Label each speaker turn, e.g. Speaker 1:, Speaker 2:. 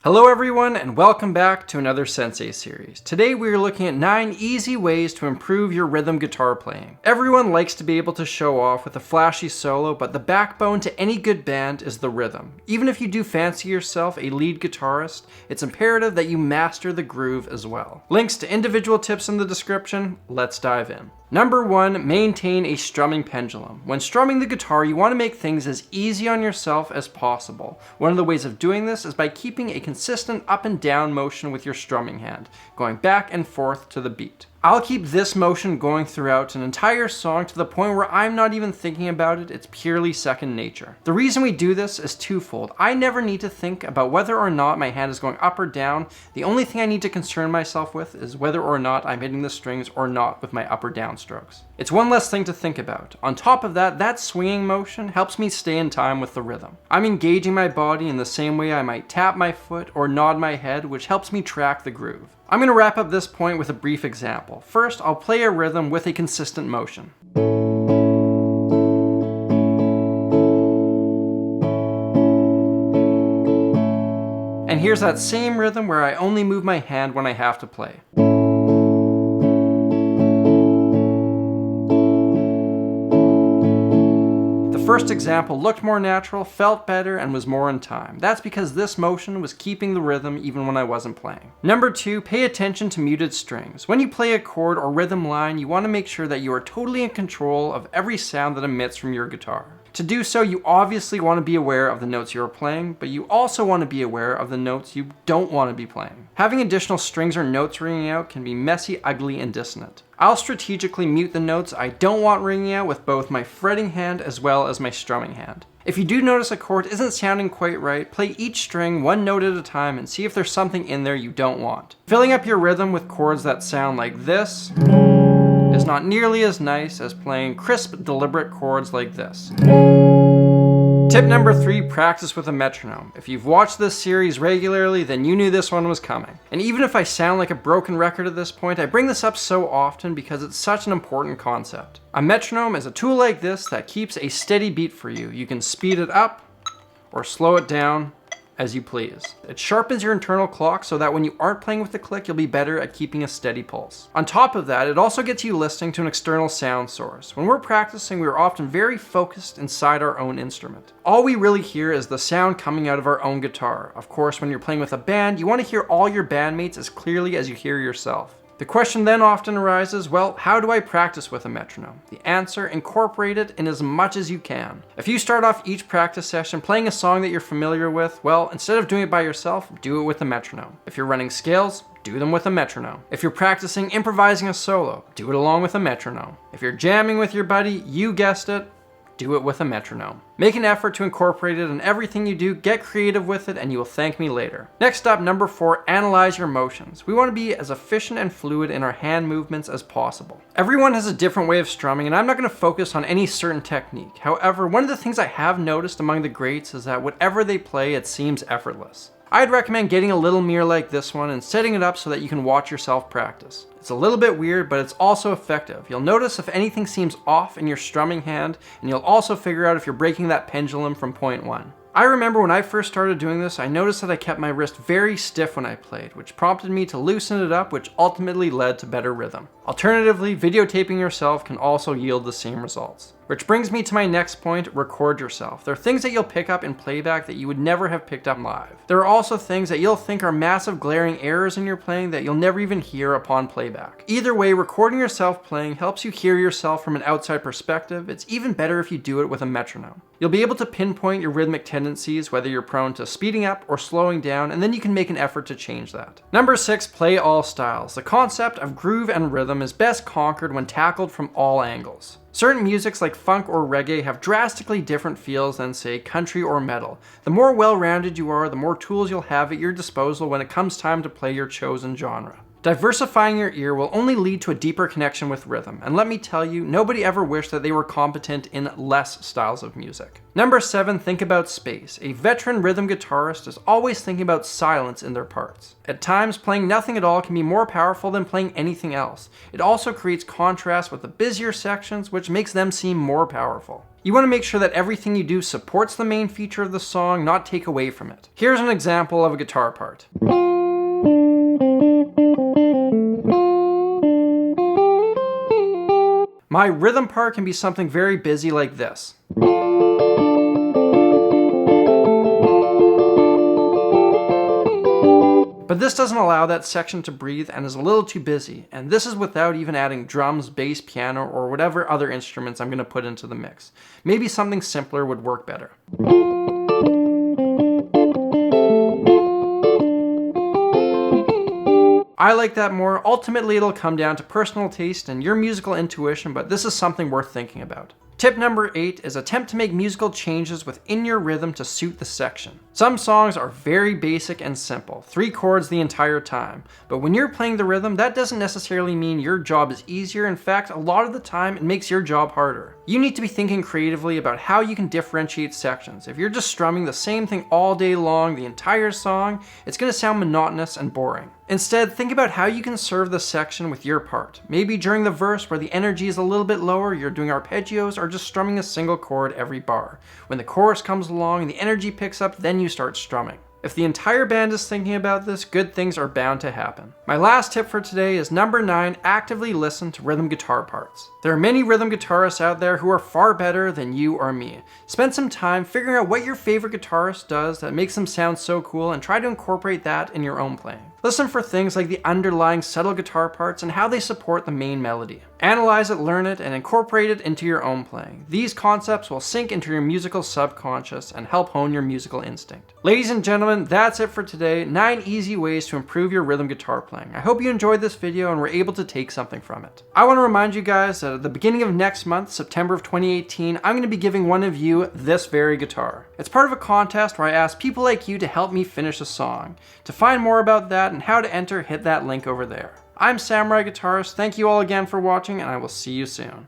Speaker 1: Hello everyone and welcome back to another Sensei Series. Today we are looking at 9 easy ways to improve your rhythm guitar playing. Everyone likes to be able to show off with a flashy solo, but the backbone to any good band is the rhythm. Even if you do fancy yourself a lead guitarist, it's imperative that you master the groove as well. Links to individual tips in the description, let's dive in. Number 1, maintain a strumming pendulum. When strumming the guitar, you want to make things as easy on yourself as possible. One of the ways of doing this is by keeping a consistent up and down motion with your strumming hand, going back and forth to the beat. I'll keep this motion going throughout an entire song to the point where I'm not even thinking about it, it's purely second nature. The reason we do this is twofold. I never need to think about whether or not my hand is going up or down. The only thing I need to concern myself with is whether or not I'm hitting the strings or not with my up or down strokes. It's one less thing to think about. On top of that, that swinging motion helps me stay in time with the rhythm. I'm engaging my body in the same way I might tap my foot or nod my head, which helps me track the groove. I'm going to wrap up this point with a brief example. First, I'll play a rhythm with a consistent motion. And here's that same rhythm where I only move my hand when I have to play. The first example looked more natural, felt better, and was more in time. That's because this motion was keeping the rhythm even when I wasn't playing. Number 2, pay attention to muted strings. When you play a chord or rhythm line, you want to make sure that you are totally in control of every sound that emits from your guitar. To do so, you obviously want to be aware of the notes you're playing, but you also want to be aware of the notes you don't want to be playing. Having additional strings or notes ringing out can be messy, ugly, and dissonant. I'll strategically mute the notes I don't want ringing out with both my fretting hand as well as my strumming hand. If you do notice a chord isn't sounding quite right, play each string one note at a time and see if there's something in there you don't want. Filling up your rhythm with chords that sound like this is not nearly as nice as playing crisp, deliberate chords like this. Tip number 3, practice with a metronome. If you've watched this series regularly, then you knew this one was coming. And even if I sound like a broken record at this point, I bring this up so often because it's such an important concept. A metronome is a tool like this that keeps a steady beat for you. You can speed it up or slow it down as you please. It sharpens your internal clock so that when you aren't playing with the click, you'll be better at keeping a steady pulse. On top of that, it also gets you listening to an external sound source. When we're practicing, we're often very focused inside our own instrument. All we really hear is the sound coming out of our own guitar. Of course, when you're playing with a band, you want to hear all your bandmates as clearly as you hear yourself. The question then often arises, well, how do I practice with a metronome? The answer, incorporate it in as much as you can. If you start off each practice session playing a song that you're familiar with, well, instead of doing it by yourself, do it with a metronome. If you're running scales, do them with a metronome. If you're practicing improvising a solo, do it along with a metronome. If you're jamming with your buddy, you guessed it, do it with a metronome. Make an effort to incorporate it in everything you do, get creative with it, and you will thank me later. Next up, number 4, analyze your motions. We want to be as efficient and fluid in our hand movements as possible. Everyone has a different way of strumming, and I'm not going to focus on any certain technique. However, one of the things I have noticed among the greats is that whatever they play, it seems effortless. I'd recommend getting a little mirror like this one and setting it up so that you can watch yourself practice. It's a little bit weird, but it's also effective. You'll notice if anything seems off in your strumming hand, and you'll also figure out if you're breaking that pendulum from point 1. I remember when I first started doing this, I noticed that I kept my wrist very stiff when I played, which prompted me to loosen it up, which ultimately led to better rhythm. Alternatively, videotaping yourself can also yield the same results. Which brings me to my next point, record yourself. There are things that you'll pick up in playback that you would never have picked up live. There are also things that you'll think are massive glaring errors in your playing that you'll never even hear upon playback. Either way, recording yourself playing helps you hear yourself from an outside perspective. It's even better if you do it with a metronome. You'll be able to pinpoint your rhythmic tendencies, whether you're prone to speeding up or slowing down, and then you can make an effort to change that. Number 6, play all styles. The concept of groove and rhythm is best conquered when tackled from all angles. Certain musics like funk or reggae have drastically different feels than, say, country or metal. The more well-rounded you are, the more tools you'll have at your disposal when it comes time to play your chosen genre. Diversifying your ear will only lead to a deeper connection with rhythm, and let me tell you, nobody ever wished that they were competent in less styles of music. Number 7, think about space. A veteran rhythm guitarist is always thinking about silence in their parts. At times, playing nothing at all can be more powerful than playing anything else. It also creates contrast with the busier sections, which makes them seem more powerful. You want to make sure that everything you do supports the main feature of the song, not take away from it. Here's an example of a guitar part. My rhythm part can be something very busy like this. But this doesn't allow that section to breathe and is a little too busy, and this is without even adding drums, bass, piano, or whatever other instruments I'm going to put into the mix. Maybe something simpler would work better. I like that more. Ultimately, it'll come down to personal taste and your musical intuition, but this is something worth thinking about. Tip number 8 is attempt to make musical changes within your rhythm to suit the section. Some songs are very basic and simple, 3 chords the entire time, but when you're playing the rhythm, that doesn't necessarily mean your job is easier. In fact, a lot of the time, it makes your job harder. You need to be thinking creatively about how you can differentiate sections. If you're just strumming the same thing all day long, the entire song, it's going to sound monotonous and boring. Instead, think about how you can serve the section with your part. Maybe during the verse where the energy is a little bit lower, you're doing arpeggios or just strumming a single chord every bar. When the chorus comes along and the energy picks up, then you start strumming. If the entire band is thinking about this, good things are bound to happen. My last tip for today is number 9, actively listen to rhythm guitar parts. There are many rhythm guitarists out there who are far better than you or me. Spend some time figuring out what your favorite guitarist does that makes them sound so cool and try to incorporate that in your own playing. Listen for things like the underlying subtle guitar parts and how they support the main melody. Analyze it, learn it, and incorporate it into your own playing. These concepts will sink into your musical subconscious and help hone your musical instinct. Ladies and gentlemen, that's it for today. 9 easy ways to improve your rhythm guitar playing. I hope you enjoyed this video and were able to take something from it. I want to remind you guys that at the beginning of next month, September of 2018, I'm going to be giving one of you this very guitar. It's part of a contest where I ask people like you to help me finish a song. To find more about that and how to enter, hit that link over there. I'm Samurai Guitarist. Thank you all again for watching, and I will see you soon.